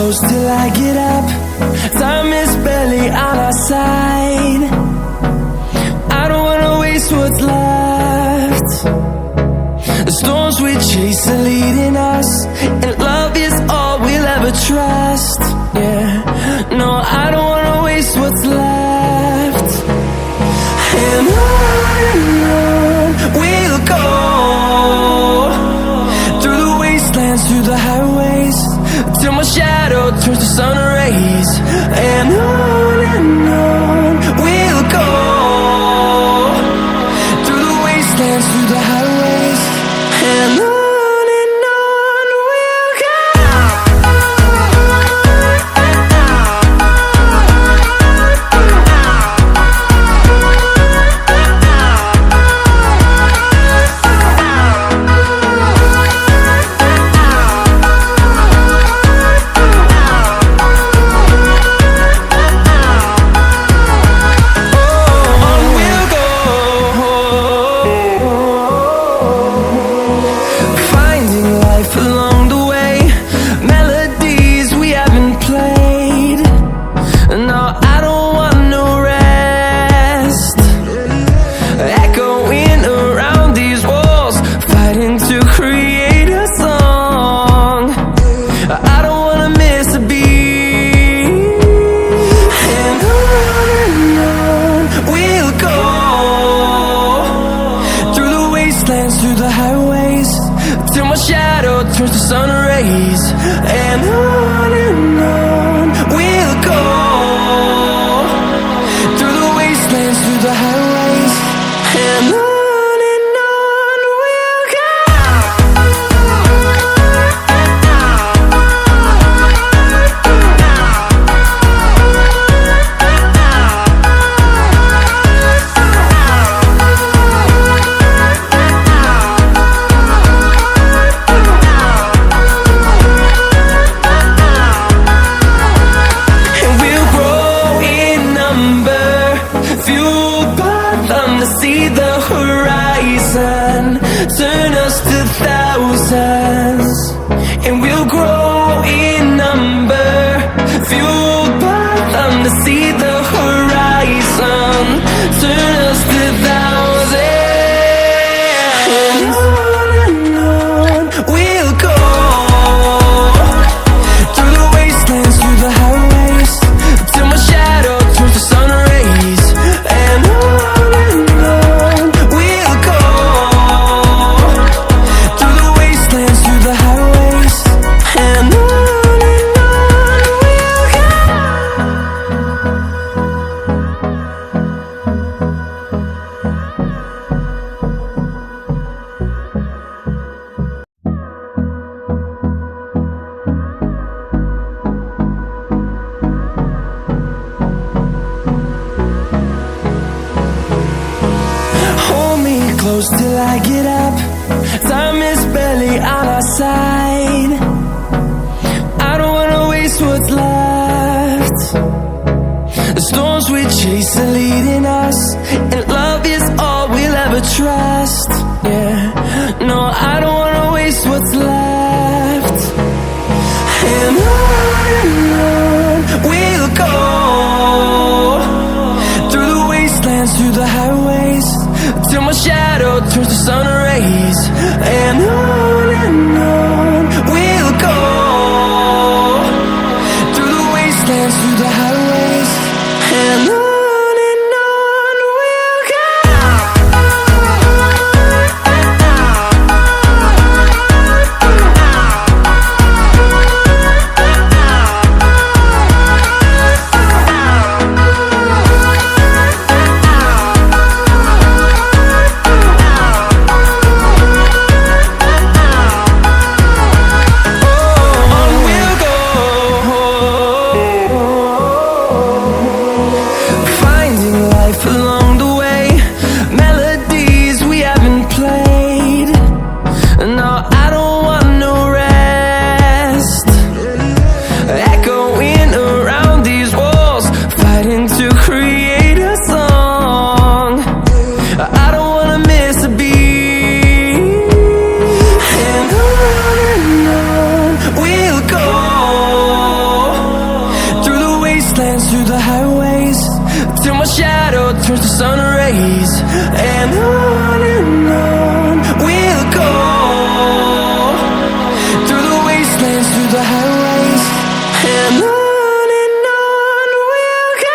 close till I get up. Time is barely on our side. I don't wanna waste what's left. The storms we chase are leading us, and love is all we'll ever trust. Yeah, no, I don't wanna waste what's left. And on we'll go, through the wastelands, through the highways, till my shadow turns to sun rays. And on we'll go, through the wastelands, through the highways, and on we'll go. Through the highways, till my shadow turns to sun rays. And on we'll go, through the wastelands, through the highways, and on we'll go. See the horizon turn us to thousands, and we'll grow in number, fueled by them. To see the horizon turn us to thousands, and on we'll go, through the wastelands, through the highways, till my shadow turns to sun rays. And close till I get up. Time is barely on our side. I don't wanna waste what's left. The storms we chase are leading us, and love is all we'll ever trust. Yeah, no, I don't wanna waste what's left. And on we'll go, through the wastelands, through the highways, till my shadow turns to sun rays. And on we'll go, through the wastelands, through the highways, and on we'll go. we'll go, till my shadow turns to sun rays. And on we'll go, through the wastelands, through the highways. And on we'll go.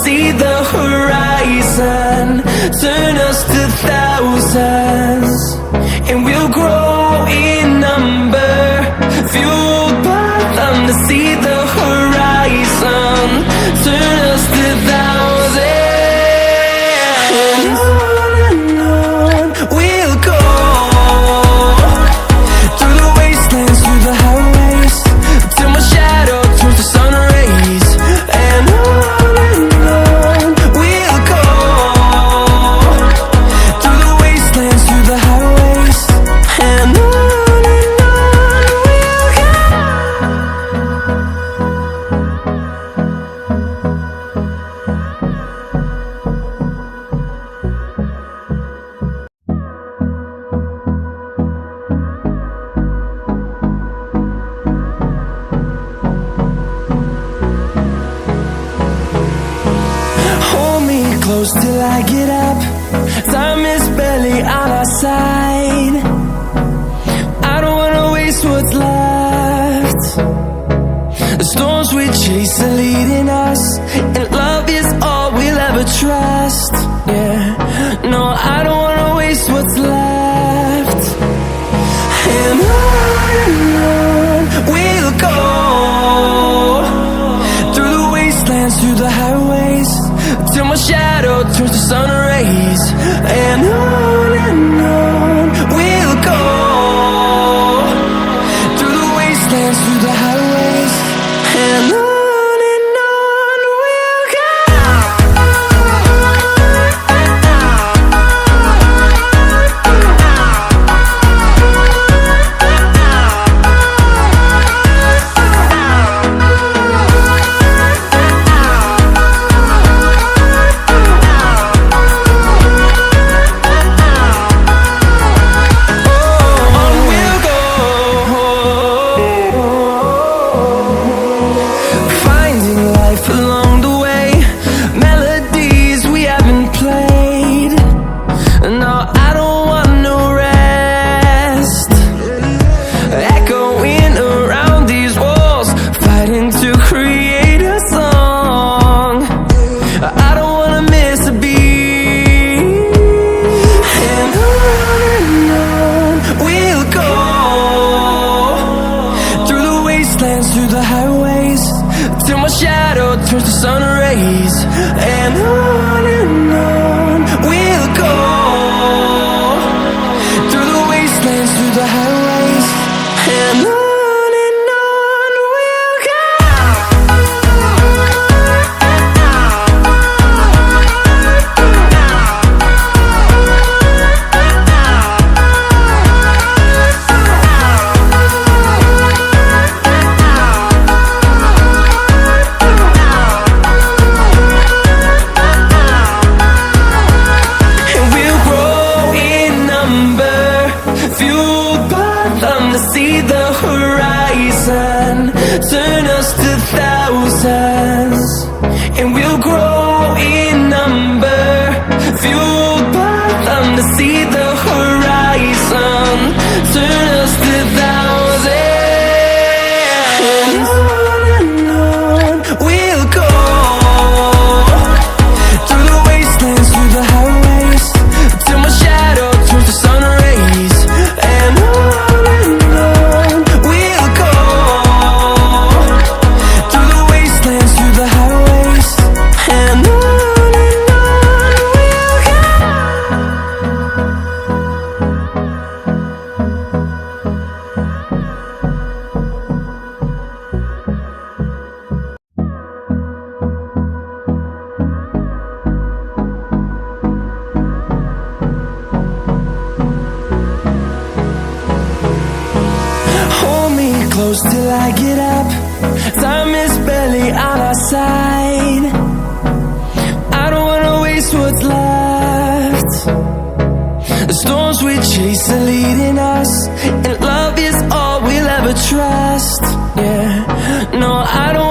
See the horizon, turn us to thousands, and we'll grow in number, fueled by them to see the horizon, turn us to thousands. And on we'll go, through the wastelands, through the highways, till my shadow turns to sun rays. And close till I get up, time is barely on our side. I don't wanna waste what's left. The storms we chase are leading us, and love is all we'll ever trust. Yeah, no, I don't wanna waste what's left. And on we'll go, through the wastelands, through the highways, till my shadow turns to sun rays. And on we'll go, through the wastelands, through the highways. And on we'll go. Through the highways, till my shadow turns to sun rays. And on we'll go, through the wastelands, through the highways. And on we'll go. close till I get up. Time is barely on our side. I don't wanna waste what's left. The storms we chase are leading us, and love is all we'll ever trust. Yeah, no, I don't